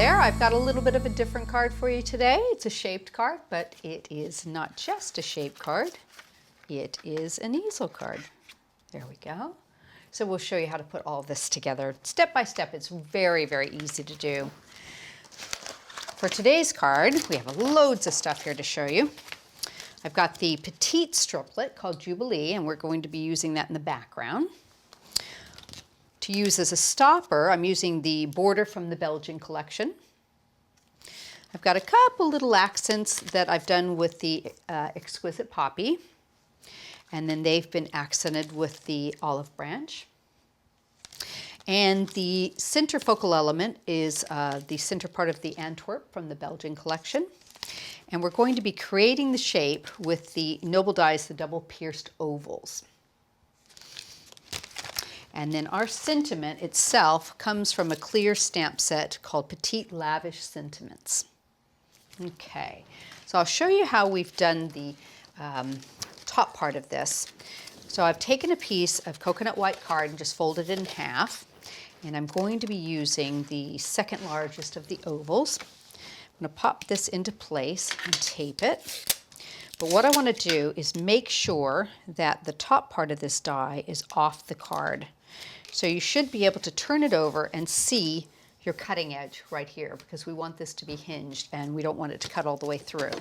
there. I've got a little bit of a different card for you today. It's a shaped card, but it is not just a shaped card. It is an easel card. There we go. So we'll show you how to put all this together step by step. It's very, very easy to do. For today's card, we have loads of stuff here to show you. I've got the Petite Striplet called Jubilee, and we're going to be using that in the background. To use as a stopper, I'm using the border from the Belgian collection. I've got a couple little accents that I've done with the Exquisite Poppy, and then they've been accented with the olive branch. And the center focal element is the center part of the Antwerp from the Belgian collection. And we're going to be creating the shape with the Noble Dies, the double pierced ovals. And then our sentiment itself comes from a clear stamp set called Petite Lavish Sentiments. Okay, so I'll show you how we've done the top part of this. So I've taken a piece of coconut white card and just folded it in half. And I'm going to be using the second largest of the ovals. I'm going to pop this into place and tape it. But what I want to do is make sure that the top part of this die is off the card. So you should be able to turn it over and see your cutting edge right here, because we want this to be hinged and we don't want it to cut all the way through.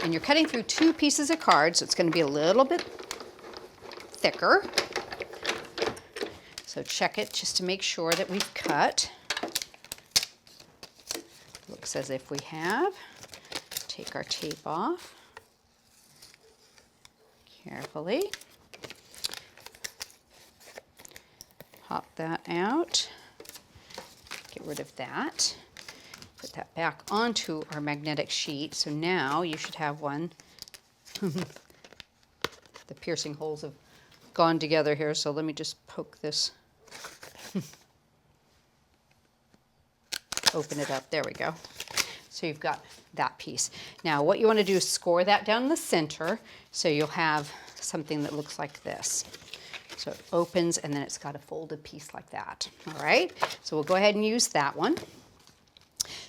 And you're cutting through two pieces of card, so it's going to be a little bit thicker. So check it just to make sure that we've cut. Looks as if we have. Take our tape off carefully. Pop that out. Get rid of that. Put that back onto our magnetic sheet. So now you should have one. The piercing holes have gone together here, so let me just poke this. Open it up. There we go. So you've got that piece. Now what you want to do is score that down the center so you'll have something that looks like this. So it opens and then it's got a folded piece like that. All right, so we'll go ahead and use that one.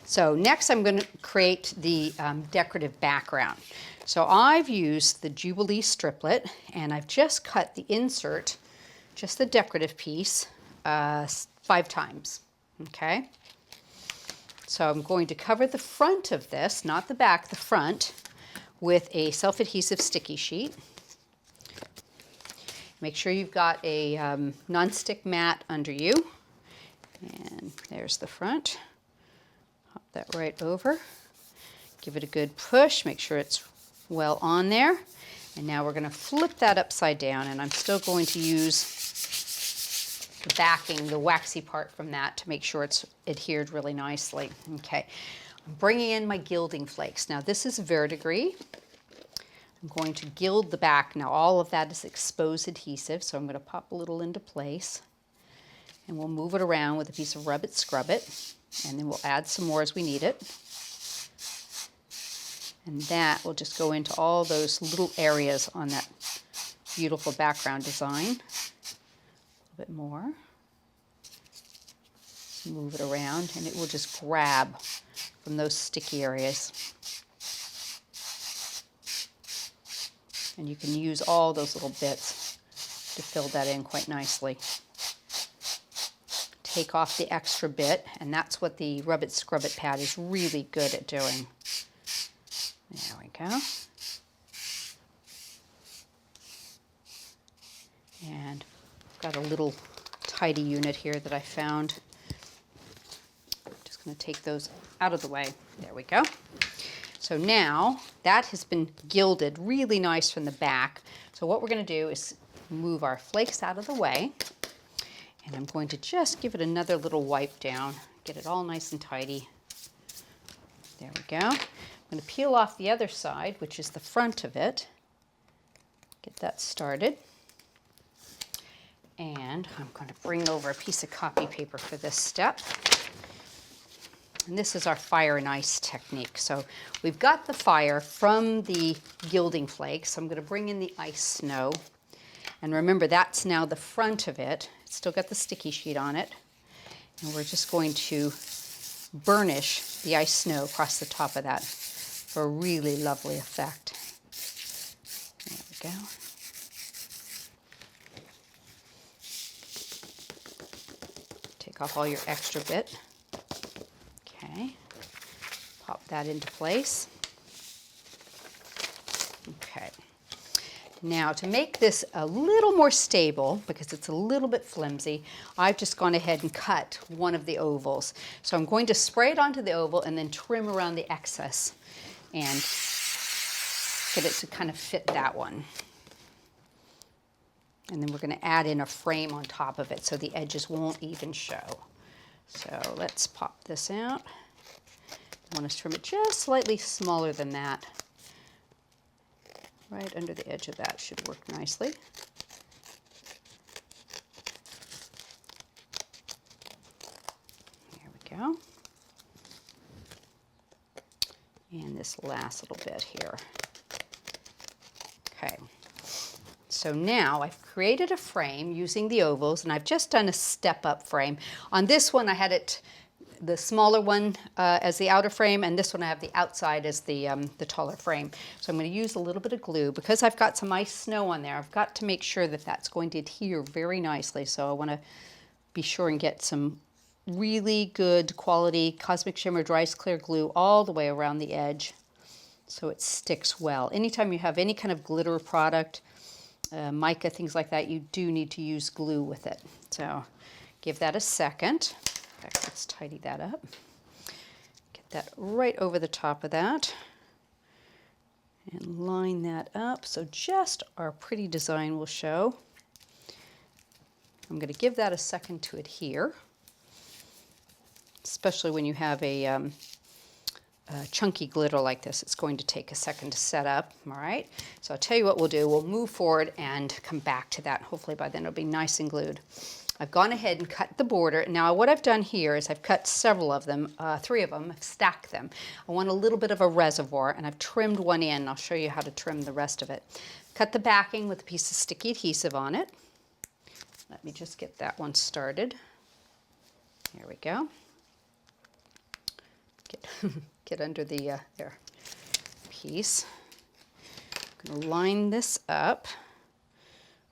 So next I'm going to create the decorative background. So I've used the Jubilee Striplet and I've just cut the insert, just the decorative piece, 5 times. Okay. So I'm going to cover the front of this, not the back, the front, with a self-adhesive sticky sheet. Make sure you've got a non-stick mat under you. And there's the front. Pop that right over. Give it a good push. Make sure it's well on there. And now we're going to flip that upside down, and I'm still going to use the backing, the waxy part from that, to make sure it's adhered really nicely. Okay, I'm bringing in my gilding flakes. Now this is Verdigris. I'm going to gild the back. Now all of that is exposed adhesive, so I'm going to pop a little into place. And we'll move it around with a piece of Rubit, Scrubit, and then we'll add some more as we need it. And that will just go into all those little areas on that beautiful background design. Bit more. Move it around and it will just grab from those sticky areas. And you can use all those little bits to fill that in quite nicely. Take off the extra bit, and that's what the Rubit Scrubit pad is really good at doing. There we go. And got a little tidy unit here that I found. Just going to take those out of the way. There we go. So now that has been gilded really nice from the back. So what we're going to do is move our flakes out of the way. And I'm going to just give it another little wipe down. Get it all nice and tidy. There we go. I'm going to peel off the other side, which is the front of it. Get that started. And I'm going to bring over a piece of copy paper for this step. And this is our fire and ice technique. So we've got the fire from the gilding flakes. So I'm going to bring in the ice snow. And remember, that's now the front of it. It's still got the sticky sheet on it. And we're just going to burnish the ice snow across the top of that for a really lovely effect. There we go. Take off all your extra bit. Okay. Pop that into place. Okay. Now, to make this a little more stable, because it's a little bit flimsy, I've just gone ahead and cut one of the ovals. So I'm going to spray it onto the oval and then trim around the excess and get it to kind of fit that one. And then we're going to add in a frame on top of it so the edges won't even show. So let's pop this out. I want to trim it just slightly smaller than that. Right under the edge of that should work nicely. There we go. And this last little bit here. Okay. So now I've created a frame using the ovals, and I've just done a step-up frame. On this one I had it, the smaller one as the outer frame, and this one I have the outside as the taller frame. So I'm going to use a little bit of glue. Because I've got some ice snow on there, I've got to make sure that that's going to adhere very nicely. So I want to be sure and get some really good quality Cosmic Shimmer Dry Clear glue all the way around the edge so it sticks well. Anytime you have any kind of glitter product, mica, things like that, you do need to use glue with it. So give that a second. In fact, let's tidy that up. Get that right over the top of that and line that up so just our pretty design will show. I'm going to give that a second to adhere, especially when you have a chunky glitter like this. It's going to take a second to set up. All right, so I'll tell you what we'll do. We'll move forward and come back to that. Hopefully by then it'll be nice and glued. I've gone ahead and cut the border. Now what I've done here is I've cut several of them, 3 of them, I've stacked them. I want a little bit of a reservoir, and I've trimmed one in. I'll show you how to trim the rest of it. Cut the backing with a piece of sticky adhesive on it. Let me just get that one started. There we go. Get under the there piece. I'm going to line this up,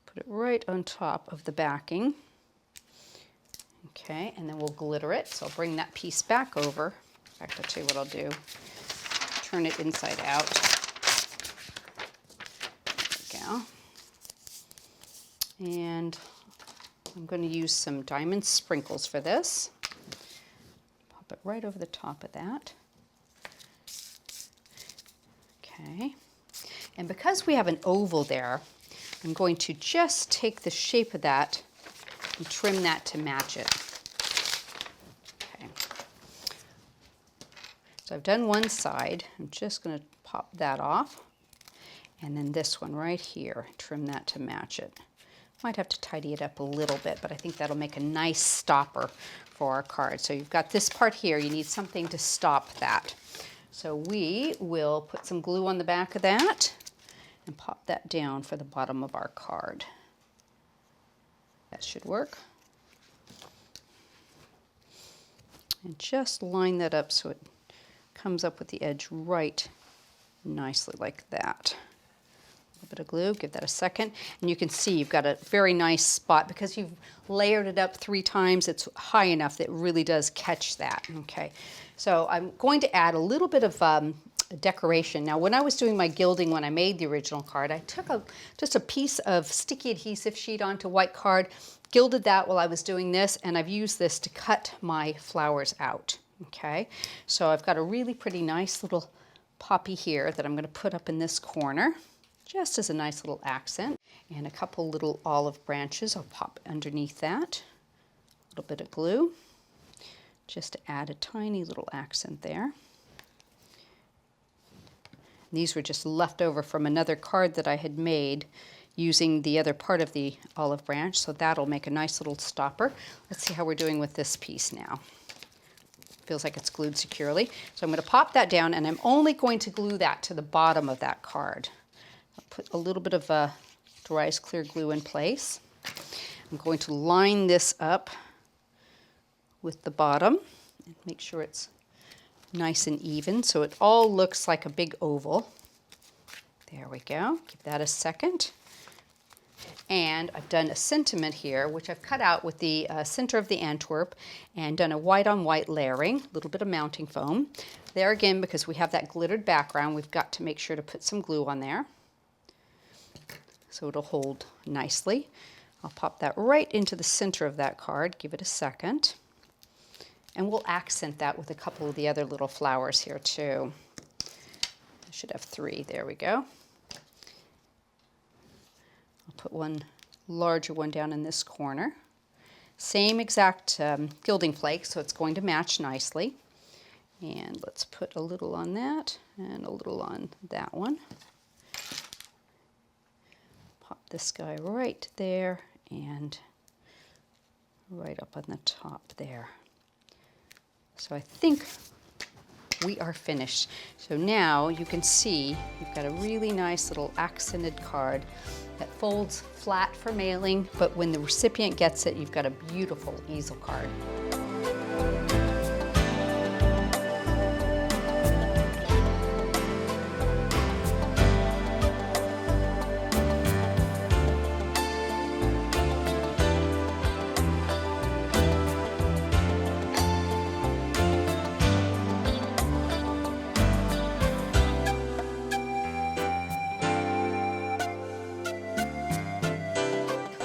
put it right on top of the backing. Okay, and then we'll glitter it. So I'll bring that piece back over. In fact, I'll tell you what I'll do. Turn it inside out. There we go. And I'm going to use some diamond sprinkles for this. Pop it right over the top of that. Okay. And because we have an oval there, I'm going to just take the shape of that and trim that to match it. Okay. So I've done one side. I'm just going to pop that off. And then this one right here, trim that to match it. Might have to tidy it up a little bit, but I think that'll make a nice stopper for our card. So you've got this part here. You need something to stop that. So we will put some glue on the back of that and pop that down for the bottom of our card. That should work. And just line that up so it comes up with the edge right nicely like that. A little bit of glue, give that a second. And you can see you've got a very nice spot. Because you've layered it up 3 times, it's high enough that it really does catch that. Okay, so I'm going to add a little bit of decoration. Now, when I was doing my gilding, when I made the original card, I took just a piece of sticky adhesive sheet onto white card, gilded that while I was doing this, and I've used this to cut my flowers out. Okay, so I've got a really pretty nice little poppy here that I'm going to put up in this corner, just as a nice little accent, and a couple little olive branches I'll pop underneath that. A little bit of glue, just to add a tiny little accent there. These were just left over from another card that I had made using the other part of the olive branch, so that'll make a nice little stopper. Let's see how we're doing with this piece now. feels like it's glued securely. So I'm going to pop that down, and I'm only going to glue that to the bottom of that card. I'll put a little bit of dry as clear glue in place. I'm going to line this up with the bottom and make sure it's nice and even so it all looks like a big oval. There we go. Give that a second. And I've done a sentiment here, which I've cut out with the center of the Antwerp and done a white on white layering, a little bit of mounting foam. There again, because we have that glittered background, we've got to make sure to put some glue on there so it'll hold nicely. I'll pop that right into the center of that card, give it a second. And we'll accent that with a couple of the other little flowers here too. I should have 3, there we go. I'll put one larger one down in this corner. Same exact gilding flake, so it's going to match nicely. And let's put a little on that and a little on that one. Pop this guy right there and right up on the top there. So I think we are finished. So now you can see you've got a really nice little accented card that folds flat for mailing, but when the recipient gets it, you've got a beautiful easel card.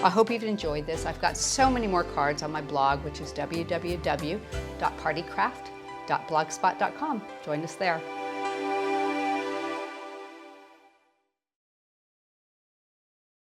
I hope you've enjoyed this. I've got so many more cards on my blog, which is www.partycraft.blogspot.com. Join us there.